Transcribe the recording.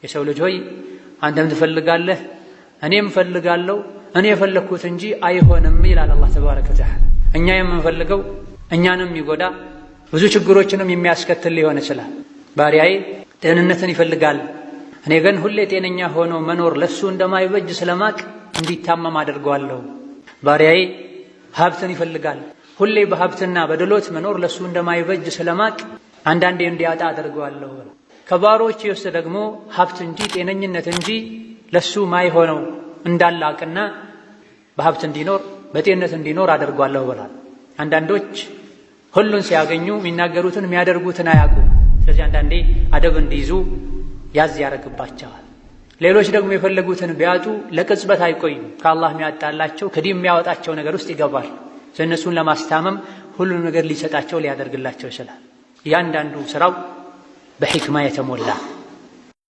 የሰው ልጅ ሆይ አንተም ትፈልጋለህ እኔም ፈልጋለሁ እኔ የፈለኩት እንጂ አይሆንም ይላል አላህ ተባረከ ወተዓላ። እኛ የምንፈልገው እኛንም ይጎዳ ብዙ ችግሮችንም የሚያስከትል ሊሆን ይችላል። ባሪያዬ ጤንነትን ይፈልጋል፣ እኔ ግን ሁሌ ጤነኛ ሆኖ መኖር ለሱ እንደማይበጅ ስለማቅ እንዲታመም አድርገዋለሁ። ባሪያዬ ሀብትን ይፈልጋል፣ ሁሌ በሀብትና በድሎት መኖር ለሱ እንደማይበጅ ስለማቅ አንዳንዴ እንዲያጣ አድርገዋለሁ። ከባሮች ውስጥ ደግሞ ሀብት እንጂ ጤነኝነት እንጂ ለሱ ማይሆነው እንዳላቅና በሀብት እንዲኖር በጤንነት እንዲኖር አድርጓለሁ ብሏል። አንዳንዶች ሁሉን ሲያገኙ የሚናገሩትን የሚያደርጉትን አያውቁ። ስለዚህ አንዳንዴ አደብ እንዲይዙ ያዝ ያደርግባቸዋል። ሌሎች ደግሞ የፈለጉትን ቢያጡ ለቅጽበት አይቆዩም። ከአላህ የሚያጣላቸው ከዲን የሚያወጣቸው ነገር ውስጥ ይገባል። እነሱን ለማስታመም ሁሉን ነገር ሊሰጣቸው ሊያደርግላቸው ይችላል። እያንዳንዱ ስራው በሕክማ የተሞላ